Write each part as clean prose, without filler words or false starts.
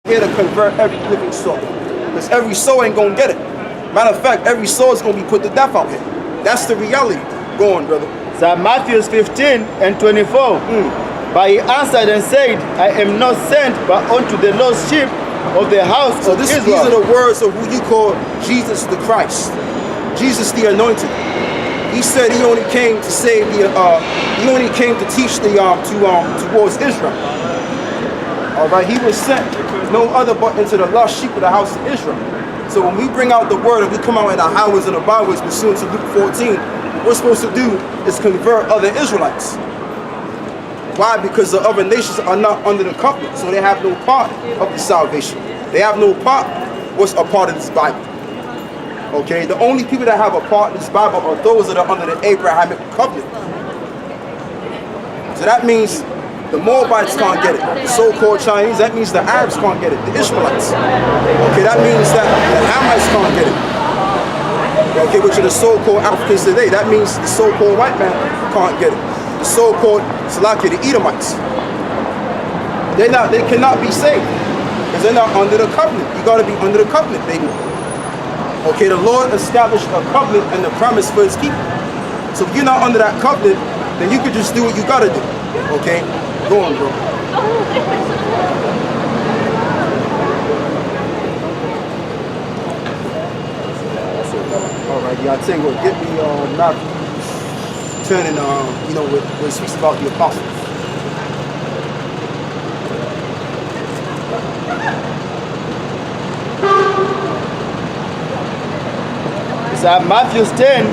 here to convert every living soul. Because every soul ain't going to get it. Matter of fact, every soul is going to be put to death out here. That's the reality. Go on, brother. So Matthew 15 and 24. But he answered and said, I am not sent but unto the lost sheep of the house of Israel. These are the words of who you call Jesus the Christ. Jesus the Anointed. He said he only came to save the, he only came to teach the, towards Israel. All right, he was sent no other but into the lost sheep of the house of Israel. So when we bring out the word and we come out in our highways and the byways pursuant to Luke 14, what we're supposed to do is convert other Israelites. Why? Because the other nations are not under the covenant, so they have no part of the salvation. They have no part, what's a part of this Bible. Okay, the only people that have a part in this Bible are those that are under the Abrahamic covenant. So that means the Moabites can't get it. The so-called Chinese, that means the Arabs can't get it. The Ishmaelites. Okay, that means that the Hamites can't get it. Okay, which are the so-called Africans today. That means the so-called white man can't get it. The so-called Salakia, the Edomites. They cannot be saved. Because they're not under the covenant. You gotta be under the covenant, baby. Okay, the Lord established a covenant and the promise for his people. So if you're not under that covenant, then you could just do what you gotta do. Okay? Go on, bro. Alright, yeah, I think we'll get me Matthew 10 and you know, where it speaks about the apostles. It's Matthew 10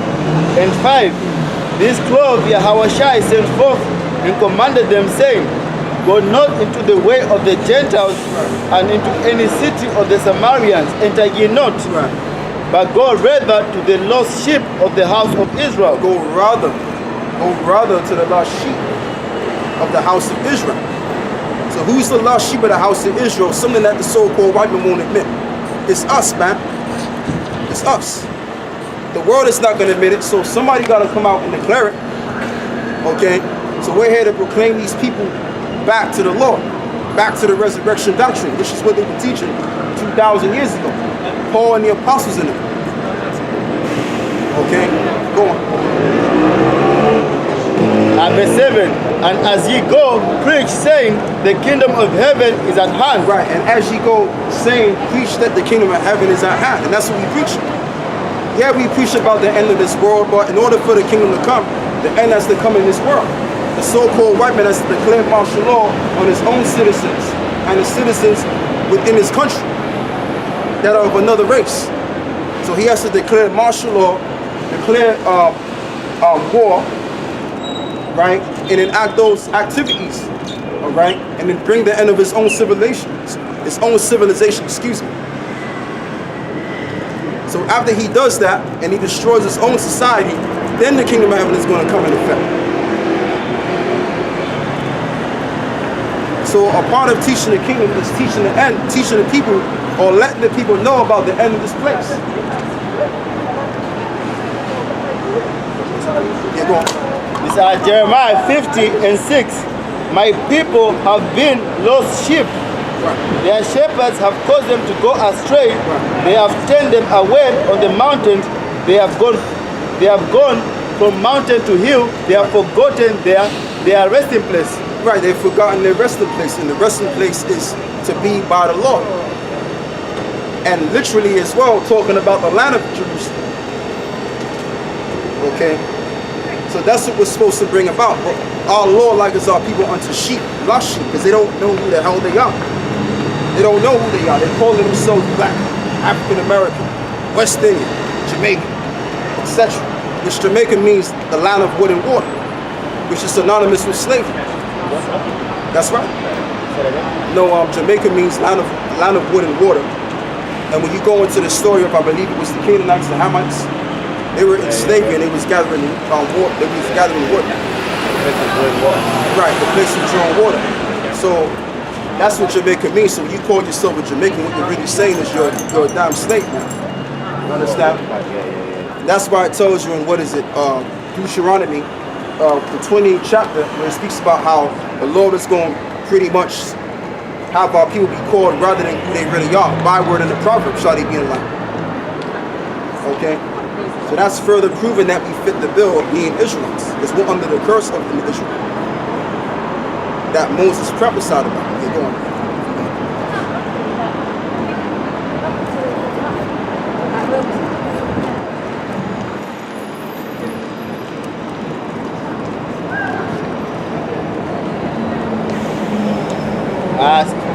and 5. This 12 Yahawashi sent forth and commanded them, saying, Go not into the way of the Gentiles, and into any city of the Samaritans enter ye not, but go rather to the lost sheep of the house of Israel. Go rather to the lost sheep of the house of Israel. So who's the lost sheep of the house of Israel? Something that the so-called white man won't admit. It's us, man. It's us. The world is not going to admit it, so somebody got to come out and declare it. Okay? So we're here to proclaim these people back to the Lord, back to the resurrection doctrine, which is what they were teaching 2,000 years ago. Paul and the apostles in it. Okay? Go on. Verse 7, and as ye go, preach, saying, the kingdom of heaven is at hand. Right, and as ye go, saying, preach that the kingdom of heaven is at hand. And that's what we preach. Yeah, we preach about the end of this world, but in order for the kingdom to come, the end has to come in this world. The so-called white man has to declare martial law on his own citizens and the citizens within his country that are of another race. So he has to declare martial law, declare war, right, and enact those activities, all right, and then bring the end of his own civilization, excuse me. So after he does that, and he destroys his own society, then the kingdom of heaven is going to come in effect. So a part of teaching the kingdom is teaching the end, teaching the people, or letting the people know about the end of this place. Yeah, go on. It's Jeremiah 50 and 6. My people have been lost sheep. Their shepherds have caused them to go astray. They have turned them away on the mountains. They have gone from mountain to hill. They have forgotten their resting place. Right, they've forgotten their resting place, and the resting place is to be by the Lord. And literally as well, talking about the land of Jerusalem. Okay? So that's what we're supposed to bring about. But our Lord likens our people unto sheep, lost sheep, because they don't know who the hell they are. They don't know who they are. They call themselves black, African American, West Indian, Jamaican, etc. Which Jamaican means the land of wood and water, which is synonymous with slavery. That's right. No, Jamaica means land of wood and water. And when you go into the story of, I believe it was the Canaanites, the Hamites, they were in slavery and they was gathering water. They was gathering wood. Right, the place of drawing water. So that's what Jamaica means. So when you call yourself a Jamaican, what you're really saying is you're a damn slave man. You understand? That's why it tells you in, what is it, Deuteronomy, the 20th chapter, where it speaks about how the Lord is going to pretty much have our people be called rather than who they really are. Byword in the proverb, shall they be in line. Okay? So that's further proving that we fit the bill of being Israelites. Because we're under the curse of the Israel that Moses prophesied about. Okay, go on.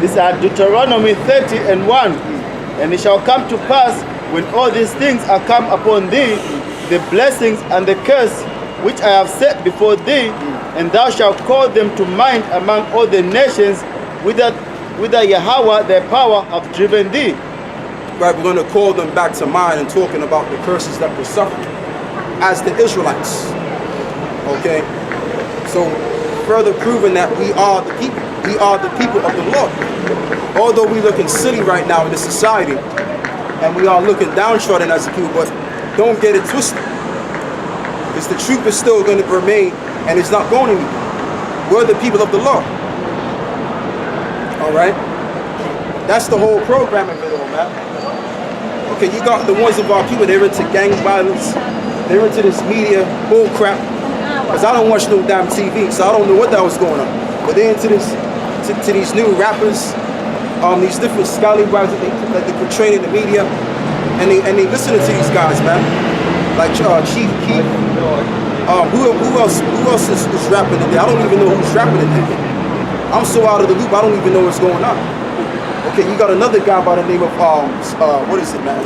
This is Deuteronomy 30:1. And it shall come to pass, when all these things are come upon thee, the blessings and the curse which I have set before thee, and thou shalt call them to mind among all the nations whither Yahweh their power hath driven thee. Right, we're going to call them back to mind and talking about the curses that were suffered as the Israelites. Okay? So, further proving that we are the people. We are the people of the Lord. Although we're looking silly right now in this society, and we are looking downtrodden as a people, but don't get it twisted. Because the truth is still going to remain, and it's not going anywhere. We're the people of the Lord. Alright? That's the whole program of it all, man. Okay, you got the ones of our people, they're into gang violence, they're into this media bull crap. Because I don't watch no damn TV, so I don't know what that was going on. But they're into this, to these new rappers, these different scallywags that they portray in the media, and they listening to these guys, man. Like Chief Keef. Who else is rapping today? I don't even know who's rapping today. I'm so out of the loop, I don't even know what's going on. Okay, you got another guy by the name of what is it, man?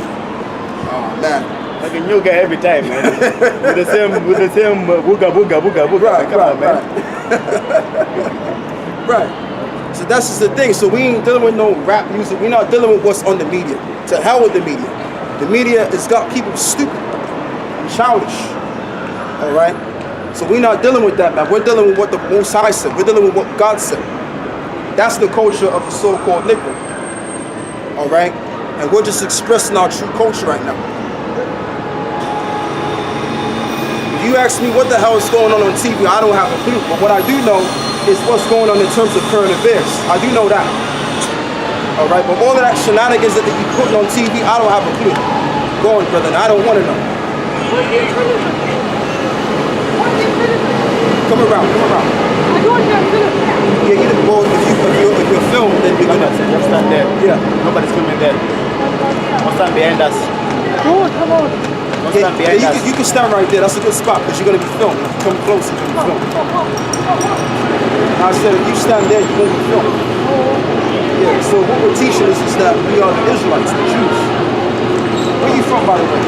Man. Like a new guy every time, man. with the same booga. Right, come on, man. Right. So that's just the thing. So we ain't dealing with no rap music. We're not dealing with what's on the media. To hell with the media. The media has got people stupid and childish. Alright? So we're not dealing with that, man. We're dealing with what the Most High said. We're dealing with what God said. That's the culture of the so-called Negro. Alright? And we're just expressing our true culture right now. If you ask me what the hell is going on TV, I don't have a clue. But what I do know is what's going on in terms of current affairs. I do know that. Alright, but all of that shenanigans that they be putting on TV, I don't have a clue. Go on, brother, I don't want to know. Come around. Yeah, you know, well, if you're filmed, then you're gonna Just stand there. Yeah. Nobody's coming there. Don't stand behind us. Come on. Don't stand behind us. You can stand right there. That's a good spot because you're gonna be filmed. Come closer, you're gonna be filmed. I said if you stand there, you won't be filmed. Yeah. So what we're teaching is that we are the Israelites, the Jews. Where are you from, by the way?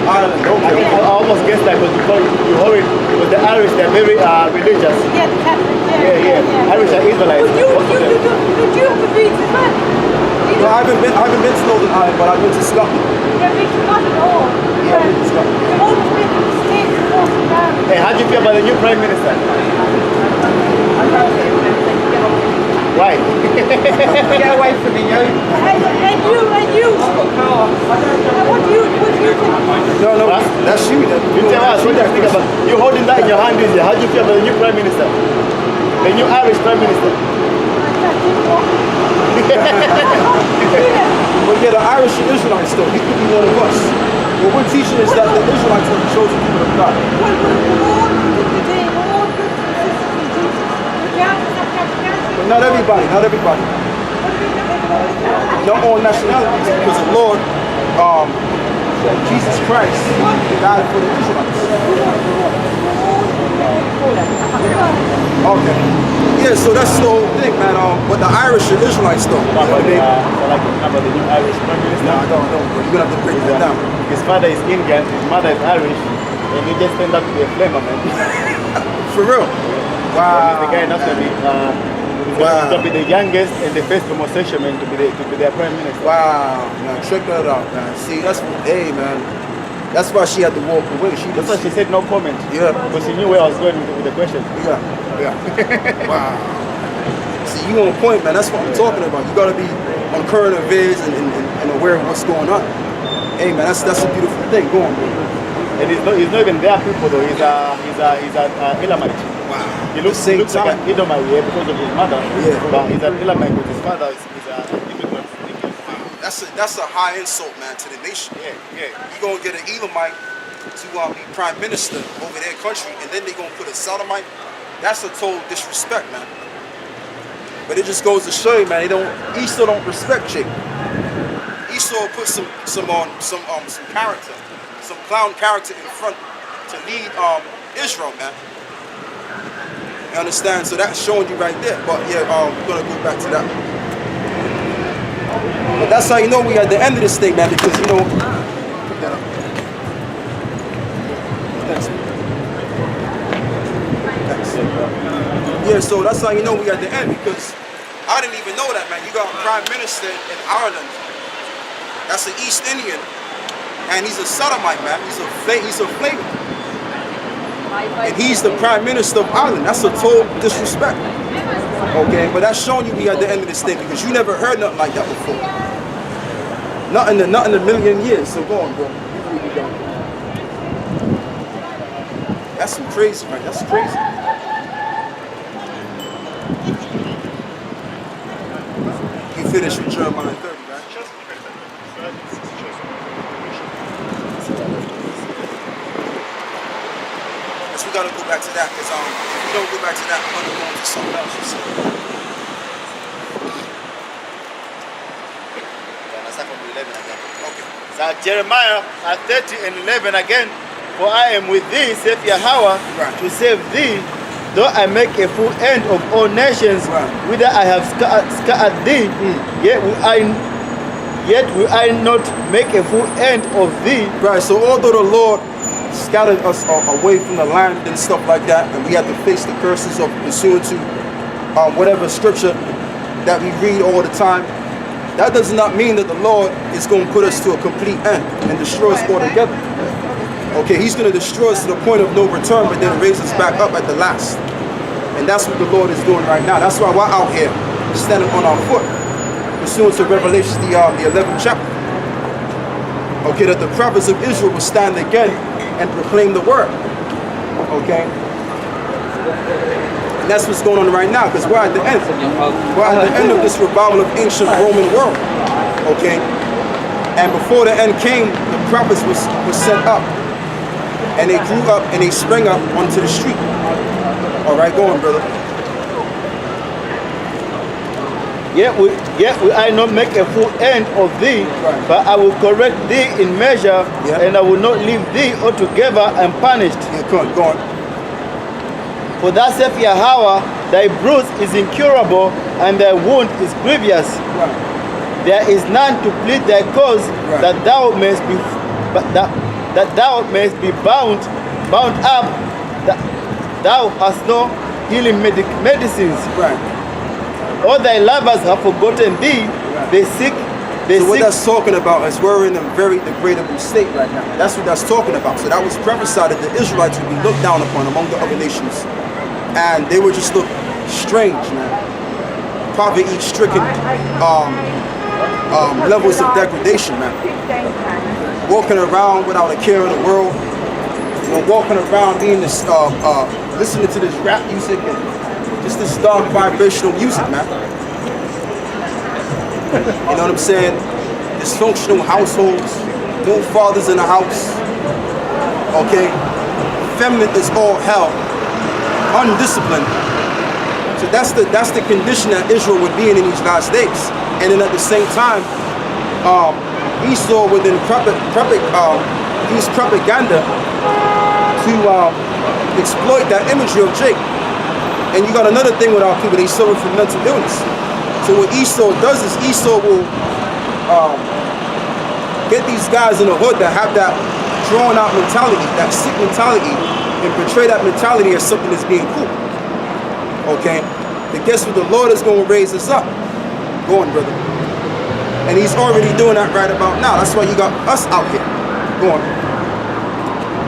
Ireland, okay. I almost guessed that because you heard it was the Irish, they're very religious. Yeah, the Catholic. Yeah. Irish are Israelites. But you have to read as well. No, I haven't been to Northern Ireland, but I've been to Scotland. Yeah, been to Scotland all. Yeah, I've been to Scotland. You've always been to the States and Northern Ireland. Hey, how do you feel about the new Prime Minister? Why? Get away from me, you. And you. What do you think? No, that's you. You tell us, what do you think about you holding that in your hand? How do you feel about the new Prime Minister? The new Irish Prime Minister? But yeah, the Irish and Israelites though, he could be one of us. What we're teaching is that the Israelites are the chosen people of God. But not everybody. Not all nationalities, because the Lord, Jesus Christ, died for the Israelites. Okay. Yeah, so that's the whole thing, man. But the Irish and Israelites though. About the new Irish Prime Minister? No, I don't know, bro. You're gonna have to break that down. His father is Indian, his mother is Irish, and he just turned out to be a flamer, man. For real. Wow. The guy not to be to be the youngest and the first homosexual man to be their prime minister. Wow. Now check that out, man. See, that's hey, man. That's why she had to walk away. That's why she said no comment. Yeah. Because she knew where I was going with the question. Yeah. Wow. See, you on point, man. That's what I'm talking about. You gotta be on current affairs and aware of what's going on. Hey, man, that's a beautiful thing. Go on, man. And he's not even their people though. He's an Elamite. Wow. He looks Same like time. an Edomite here because of his mother. Yeah. But he's an Elamite, but his father is an immigrant. That's a high insult, man, to the nation. Yeah, yeah. You gonna get an Elamite to be prime minister over their country, and then they gonna put a Sodomite. That's a total disrespect, man. But it just goes to show you, man, Esau don't respect Jacob. Esau put some character, some clown character in front to lead Israel, man. You understand? So that's showing you right there. But yeah, we're gonna go back to that. But that's how you know we at the end of this thing, man, because you know. Pick that up. Thanks. Yeah, so that's how you know we at the end, because I didn't even know that, man. You got a prime minister in Ireland. That's an East Indian, and he's a Sodomite, man. He's a flavor. And he's the prime minister of Ireland. That's a total disrespect. Okay, but that's showing you we at the end of this thing, because you never heard nothing like that before. Not in a million years. So go on, bro. That's some crazy, man. That's crazy. You finished with Jeremiah 30, right? Yes, we gotta go back to that, because if we don't go back to that, we're gonna go into something else. You see. Okay. So Jeremiah 30 and 11 again. For I am with thee, saith Yahweh, Right. to save thee, though I make a full end of all nations, Right. whither I have scattered thee, yet will I not make a full end of thee. Right, so although the Lord scattered us away from the land and stuff like that, and we had to face the curses of pursuant to whatever scripture that we read all the time, that does not mean that the Lord is going to put us to a complete end and destroy us altogether. Okay, he's going to destroy us to the point of no return, but then raise us back up at the last. And that's what the Lord is doing right now. That's why we're out here standing on our foot, pursuant to Revelation, the 11th chapter. Okay, that the prophets of Israel will stand again and proclaim the word. Okay? And that's what's going on right now, because we're at the end. We're at the end of this revival of ancient Roman world. Okay? And before the end came, the prophets was set up. And they grew up and they sprang up onto the street. All right, go on, brother. Yet will I not make a full end of thee, Right. but I will correct thee in measure, Yeah. and I will not leave thee altogether unpunished. Yeah, go on. For thus saith Yahweh, thy bruise is incurable, and thy wound is grievous. Right. There is none to plead thy cause, Right. that thou mayest be bound up. That thou hast no healing medicines. Right. All thy lovers have forgotten thee. They seek. So what that's talking about is we're in a very degradable state right now. That's what that's talking about. So that was prophesied that the Israelites would be looked down upon among the other nations. And they would just look strange, man. Poverty-stricken levels of degradation, man. Walking around without a care in the world. You know, walking around being this, listening to this rap music and just this dark vibrational music, man. You know what I'm saying? Dysfunctional households, no fathers in the house. Okay? Feminine is all hell. Undisciplined. So that's the condition that Israel would be in these last days. And then at the same time, Esau would then use propaganda to exploit that imagery of Jacob. And you got another thing with our people, they suffer from mental illness. So what Esau does is Esau will get these guys in the hood that have that drawn out mentality, that sick mentality, and portray that mentality as something that's being cool. Okay? But guess what? The Lord is going to raise us up. Go on, brother. And he's already doing that right about now. That's why you got us out here. Go on.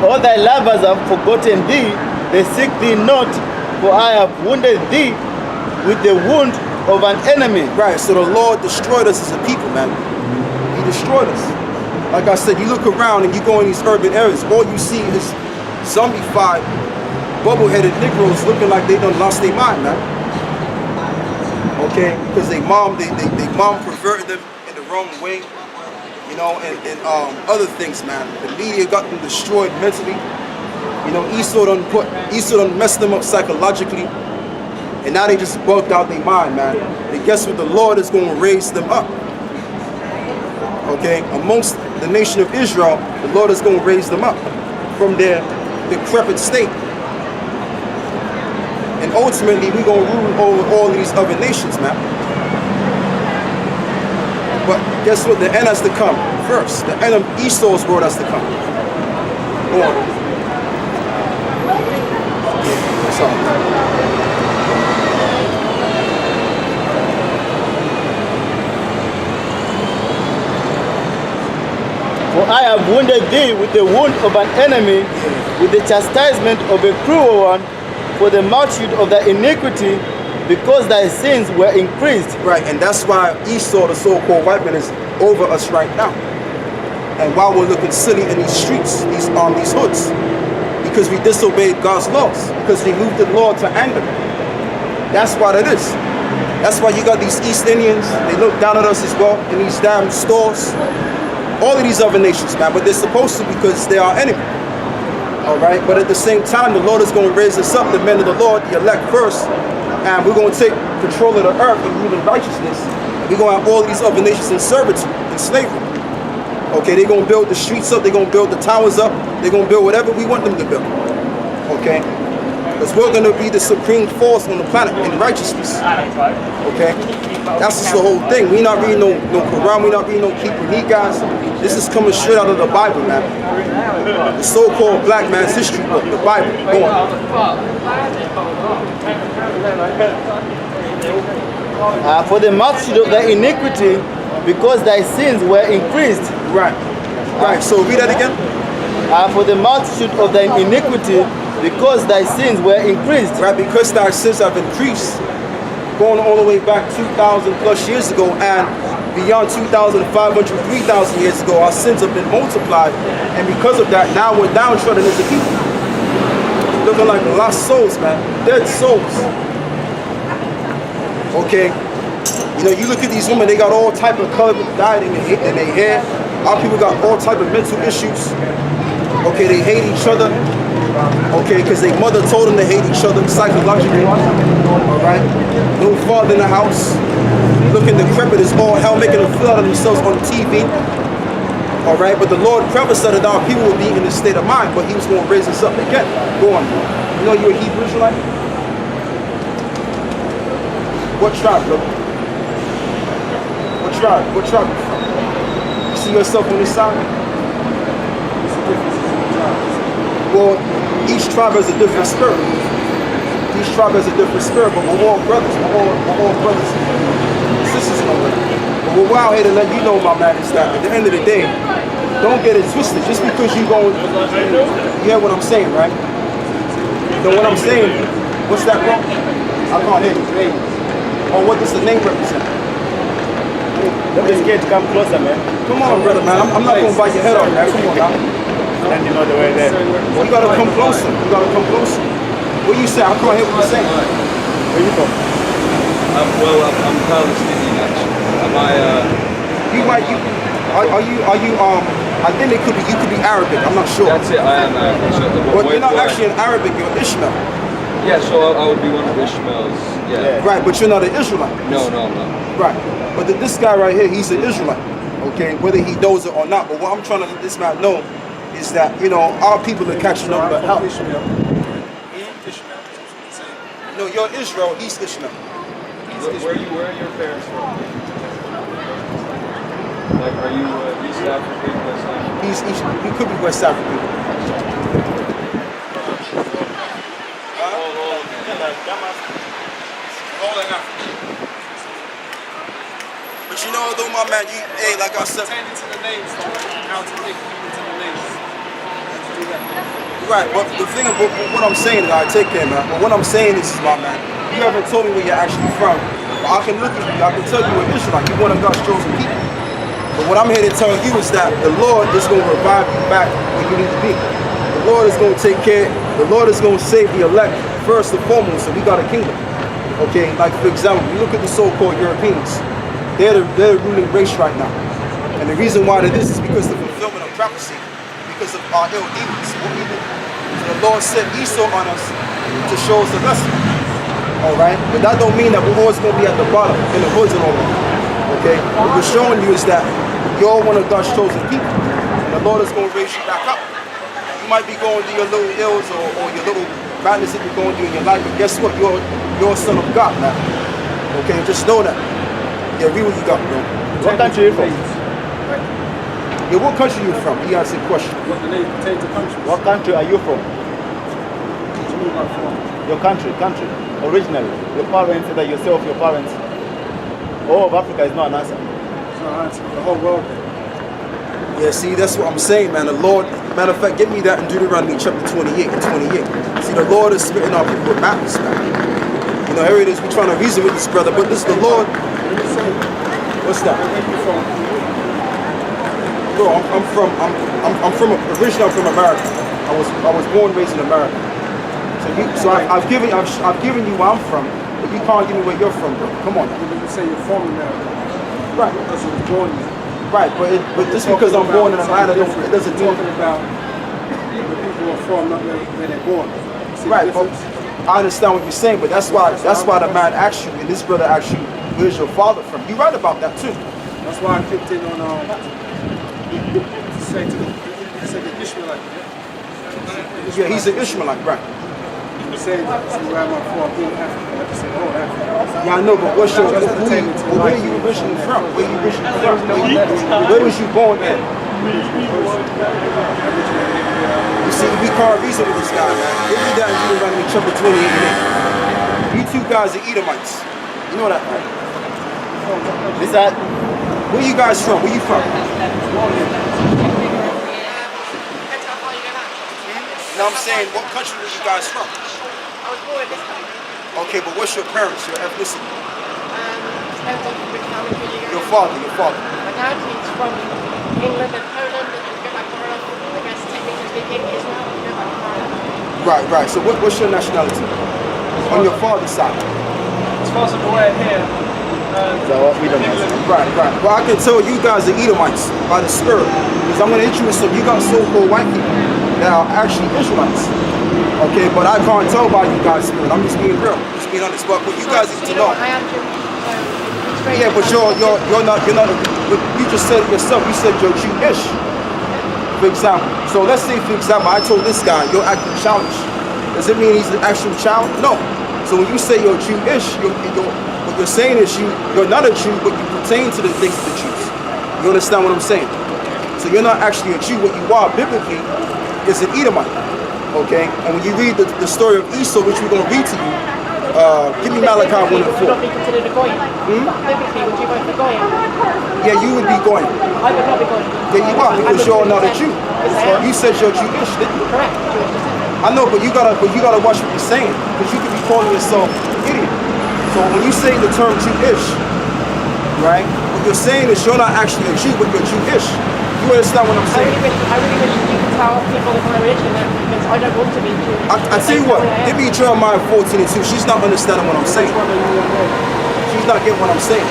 All thy lovers have forgotten thee. They seek thee not, for I have wounded thee with the wound of an enemy. Right, so the Lord destroyed us as a people, man. He destroyed us. like I said, you look around and you go in these urban areas, all you see is zombified, bubble-headed Negroes looking like they done lost their mind, man. Okay, because they mom perverted them in the wrong way, you know, and other things, man. The media got them destroyed mentally. You know, Esau done messed them up psychologically, and now they just bugged out their mind, man. And guess what? The Lord is going to raise them up. Okay, amongst the nation of Israel, the Lord is going to raise them up from their decrepit state. And ultimately, we're going to rule over all these other nations, man. But guess what? The end has to come first. The end of Esau's world has to come. Go on. That's all. For I have wounded thee with the wound of an enemy, with the chastisement of a cruel one, for the multitude of thy iniquity, because thy sins were increased. Right, and that's why Esau, the so-called white man, is over us right now. And why we're looking silly in these streets, these hoods, because we disobeyed God's laws, because we moved the law to anger. That's why that is. That's why you got these East Indians, they look down at us as well in these damn stores. All of these other nations, man, but they're supposed to because they are enemy. All right, but at the same time, the Lord is going to raise us up, the men of the Lord, the elect first, and we're going to take control of the earth and rule in righteousness. We're going to have all these other nations in servitude, in slavery. Okay, they're going to build the streets up, they're going to build the towers up, they're going to build whatever we want them to build. Okay, because we're going to be the supreme force on the planet in righteousness. Okay, that's just the whole thing. We're not reading no Quran, we're not reading no Keeper guys. This is coming straight out of the Bible, man. The so-called black man's history book, the Bible. Go on. For the multitude of thy iniquity, because thy sins were increased. Right. Right. So read that again. For the multitude of thy iniquity, because thy sins were increased. Right. Because thy sins have increased, going all the way back 2,000 plus years ago, and beyond 2,500, 3,000 years ago, our sins have been multiplied, and because of that, now we're downtrodden as a people, looking like lost souls, man, dead souls. Okay, you know, you look at these women, they got all type of color dyed in their hair. Our people got all type of mental issues. Okay, they hate each other. Okay, because their mother told them to hate each other psychologically. All right, no father in the house. Looking decrepit as all hell, making them feel out of themselves on TV. All right, but the Lord prophesied that our people would be in this state of mind, but He was going to raise us up again. Go on. You know you're a Hebrew Israelite? What tribe, bro? What tribe? What tribe you from? You see yourself on this side? Well, each tribe has a different spirit. Each tribe has a different spirit, but we're all brothers. We're all brothers and sisters in a way. But we're out here to let you know, my man, is that at the end of the day, don't get it twisted. Just because you going, you hear what I'm saying, right? You know what I'm saying? What's that, bro? I can't hear you. Or what does the name represent? Don't be scared to come closer, man. Come on, brother, man. I'm not going to bite your head off, man. Come on, now. Standing all the way there. You got to come closer. You got to come closer. What you say? I can't hear what you're saying. Where you from? I'm Palestinian, actually. I think you could be Arabic. I'm not sure. That's it, I am Arabic. So, But you're not actually an Arabic, you're Ishmael. Yeah, so I would be one of Ishmael's, yeah. Right, but you're not an Israelite. No, I'm not. Right. But this guy right here, he's an Israelite. Okay, whether he knows it or not. But what I'm trying to let this man know is that, you know, our people are catching up to help. No, you're Israel, he's Ishmael. Where are your parents from? Like, are you East African, West African? He could be West African. But you know, though, my man, hey, like I said, right, but the thing about what I'm saying is, I take care, man. But what I'm saying is, my man, you haven't told me where you're actually from. But I can look at you, I can tell you an Israelite. You're one of God's chosen people. But what I'm here to tell you is that the Lord is going to revive you back where you need to be. The Lord is going to take care. The Lord is going to save the elect first and foremost. So we got a kingdom. Okay, like for example, you look at the so-called Europeans. They're the ruling race right now. And the reason why this is because of the fulfillment of prophecy, because of our ill deeds, what we do. So the Lord sent Esau on us to show us a lesson. Alright? But that don't mean that we're always going to be at the bottom, in the hoods and all that. Okay? What we're showing you is that you're one of God's chosen people. And the Lord is going to raise you back up. You might be going through your little ills or your little madness that you're going through in your life, but guess what? You're a son of God now. Okay? Just know that. Yeah, read what you got, bro. What country are you from? Yeah, what country are you from? He asked a question. What the name pertains to countries? What country are you from? What do you mean by from? Your country. Originally. Your parents, either yourself, your parents. All of Africa is not an answer. It's not an answer. The whole world then. Yeah, see, that's what I'm saying, man. The Lord, matter of fact, get me that in Deuteronomy chapter 28 and 28. See, the Lord is spitting our people with madness, man. You know, here it is, we're trying to reason with this brother, but this is the Lord. What you say? What's that? Where you from? Bro, I'm from America. I was born and raised in America. So I've given you where I'm from, but you can't give me where you're from, bro. Come on. You say you're from America. Right. Because you was born there. Right, but just because I'm born in Atlanta, it doesn't mean. Talking about the people are from, not where they're born. See Right, the but difference? I understand what you're saying, but that's why the man asked you, and this brother asked you, where's your father from? You're right about that too. That's why I clicked in on to say the Ishmaelite. Yeah, he's an Ishmaelite, right? He said, see where am I from? I'm in Africa. I just said, oh, Africa. Yeah, I know, but where are you originally from? Where was you born at? You see, we can't reason with this guy, man. Give me that in Deuteronomy chapter 28. You two guys are Edomites. You know that, right? Is that Where you guys from? Where you from? You know what I'm saying? What country were you guys from? I was born in this country. Okay, but what's your parents, your ethnicity? Depends on which country you Your go. father. My dad is from England and Poland, and you go back to Ireland. I guess technically speaking, Israel, you go back to Ireland. Right. So what's your nationality? On your father's side. As far as I'm aware here, is that what we don't know? Right. Well, I can tell you guys are Edomites by the Spirit. Because I'm going to hit you with some, you got so-called white people that are actually Israelites. Okay, but I can't tell by you guys' spirit. I'm just being real. Just being honest. But what you guys need to know. I am Jewish, so it's very Yeah, but you're not, but you just said it yourself. You said you're Jewish. For example. So let's say, for example, I told this guy, you're acting childish. Does it mean he's an actual child? No. So when you say you're Jewish, what you're saying is you're not a Jew, but you pertain to the things of the Jews. You understand what I'm saying? So you're not actually a Jew. What you are biblically is an Edomite. Okay? And when you read the story of Esau, which we're going to read to you, give me Malachi 1 and 4. Would not be considered a goyim. Biblically, would you vote for goyim? Yeah, you would be going. I would not be goyim. Yeah, you are, because you're not a Jew. You said you're Jewish, didn't you? Correct, Jewish descent. I know, but you gotta watch what you're saying, because you could be calling yourself an idiot. So when you say the term Jewish, right? What you're saying is you're not actually a Jew, but you're Jewish. You understand what I'm saying? I really wish you could tell people of my religion that, because I don't want to be Jewish. I tell you what, give me Jeremiah 14 and 2. She's not understanding what I'm saying. She's not getting what I'm saying.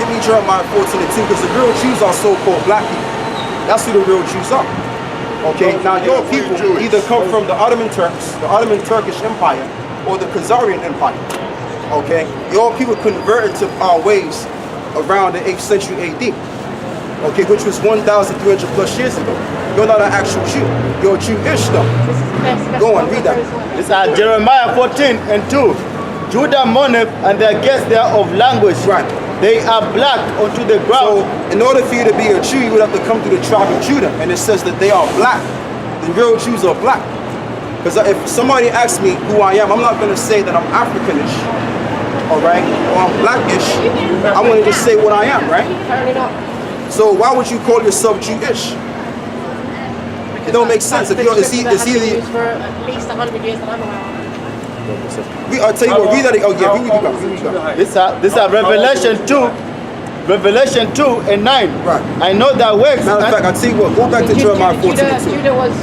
Give me Jeremiah 14 and 2, because the real Jews are so-called black people. That's who the real Jews are. Okay, now your people either come from the Ottoman Turks, the Ottoman Turkish Empire, or the Khazarian Empire. Okay, your people converted to our ways around the 8th century AD. Okay, which was 1,300 plus years ago. You're not an actual Jew. You're Jewish though. Go on, read that. It's Jeremiah 14 and 2. Judah mourneth, and their guests there of language. Right. They are black unto the ground. So, in order for you to be a Jew, you would have to come to the tribe of Judah. And it says that they are black. The real Jews are black. Because if somebody asks me who I am, I'm not going to say that I'm Africanish, all right, or I'm blackish. I'm going to just say what I am, right? Apparently not. So why would you call yourself Jewish? It don't make sense. If you're, it's either for at least 100 years that I'm around. I'll tell you what, read that. Oh yeah, read what you got. This is Revelation 2, Revelation 2 and 9. Right. I know that works. Matter of fact, I tell you what, go back to Jeremiah 14 and 2. Judah was.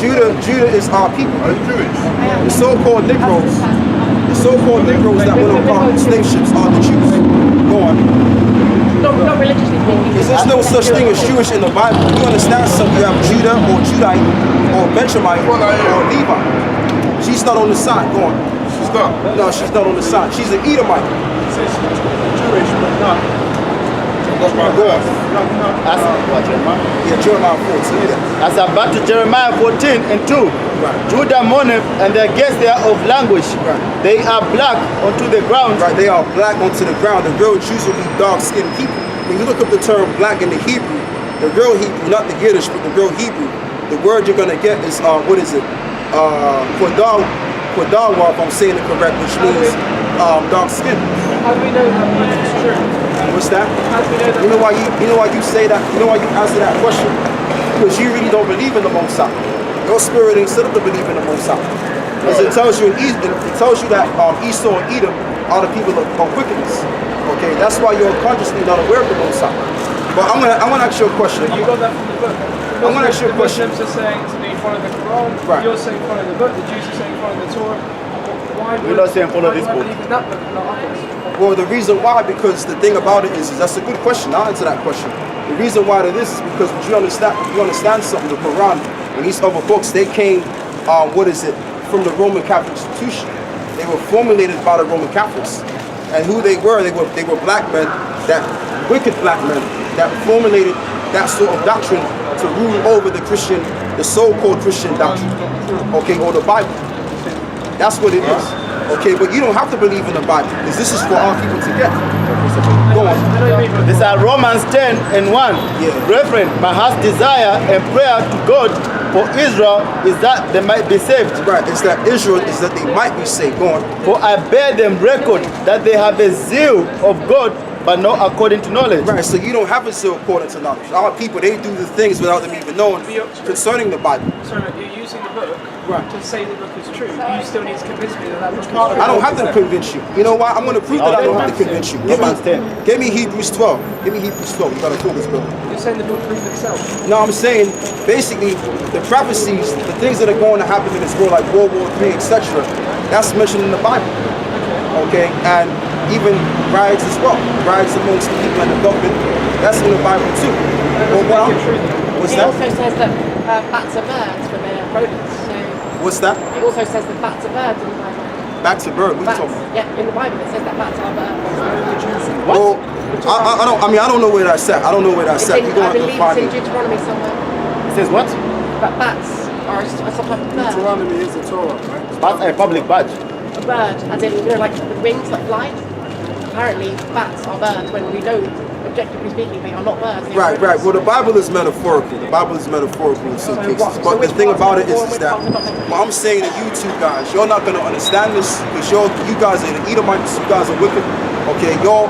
Judah is our people. Are you Jewish? The so-called Negroes, that went on slave ships are the Jews. Go on. Not religiously speaking. There's no such thing as Jewish in the Bible. You understand something? You have Judah or Judite or Benjamite or Levi. She's not on the sign. Go on. She's not. No, she's not on the sign. She's an Edomite. It says she's Jewish, but not. Go on. Yeah, Jeremiah 14. Yeah. As about to Jeremiah 14 and 2. Right. Judah mourneth, and their guests there of languish. Right. They are black unto the ground. Right, they are black onto the ground. The real Jews will be dark-skinned people. When you look up the term black in the Hebrew, the real Hebrew, not the Yiddish, but the real Hebrew, the word you're gonna get is what is it? Quadawa, if I'm saying it correct, which means dark skin. How do we know that it's true? What's that? How do we know that? You know why you say that? You know why you answer that question? Because you really don't believe in the Most High. Your spirit ain't set up to believe in the Most High. As it tells you in it tells you that Esau and Edom are the people of wickedness. Okay, that's why you're consciously not aware of the Most High. But I'm gonna ask you a question. You got that from the book. I'm gonna ask you a question. The Muslims are saying to me follow the Quran. Right. You're saying follow the book. The Jews are saying follow the Torah. Why We're not saying follow this why book. believe in that book and not others? Well, the reason why, because the thing about it is that's a good question. I'll answer that question. The reason why it is because you understand something. The Quran and these other books, they came, from the Roman Catholic institution. They were formulated by the Roman Catholics, and who they were black men, that wicked black men that formulated that sort of doctrine to rule over the so-called Christian doctrine, okay, or the Bible. That's what it is. Okay, but you don't have to believe in the Bible, because this is for our people to get. Go on. This is Romans 10 and 1. Yeah. Brethren, my heart's desire and prayer to God for Israel is that they might be saved. Right, it's that Israel is that they might be saved. Go on. For I bear them record that they have a zeal of God, but not according to knowledge. Right, so you don't have a zeal according to knowledge. Our people, they do the things without them even knowing concerning the Bible. Sorry, you're using the book Right. to say the book is true. You still need to convince me that that book is I true. don't have to convince you. You know why? I'm going to prove that I don't have to convince you. Romans 10. Give me Hebrews 12. Give me Hebrews 12. You got to focus, brother. You're saying the book proves itself. No, I'm saying basically the prophecies, the things that are going to happen in this world, like World War III, etc. That's mentioned in the Bible. Okay, and even riots as well. Riots amongst the people and the government. That's in the Bible too. Well, what's It that? also says that bats are birds when they're rodents. So What's that? it also says that bats are birds in the Bible. Back to bird. What are you Bats, talking about? yeah, in the Bible it says that bats are birds. Well, I don't know where that's at. I don't know where that's It's at. in, You're going I to have to believe find it's in it. Deuteronomy somewhere. It says what? But bats are some type of bird. Deuteronomy is the Torah, right? That's a public badge. A bird, as in, like the wings that fly. Apparently, bats are birds when we know, objectively speaking, they are not birds. They are Right, right. rodents. Well, the Bible is metaphorical. The Bible is metaphorical in some cases. But the thing about it is that what I'm saying to you two guys, you're not going to understand this because you guys are the Edomites. You guys are wicked. Okay, y'all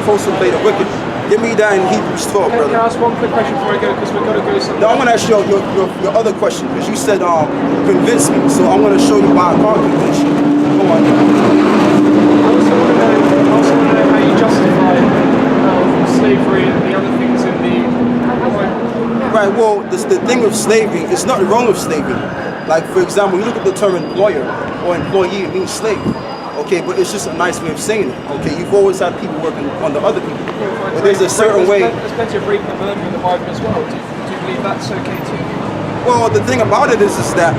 contemplate the wicked. Give me that in Hebrews 12, Can I brother. ask one quick question before I go? Because we've got to go somewhere. Now I'm going to ask you your other question because you said convince me. So I'm going to show you why I can't convince you. Go on. I also want to know how you justify slavery and the other things in the Bible. Right, well, the thing with slavery, it's not wrong with slavery. Like, for example, you look at the term employer or employee, it means slave. Okay, but it's just a nice way of saying it. Okay, you've always had people working under other people. But there's a certain way. There's plenty of rape and murder in the Bible as well. Do you believe that's okay too? Well, the thing about it is that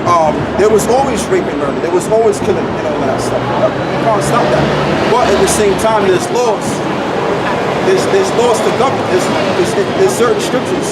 there was always rape and murder. There was always killing and all that stuff. You can't stop that. But at the same time, there's laws. There's laws to govern. There's certain scriptures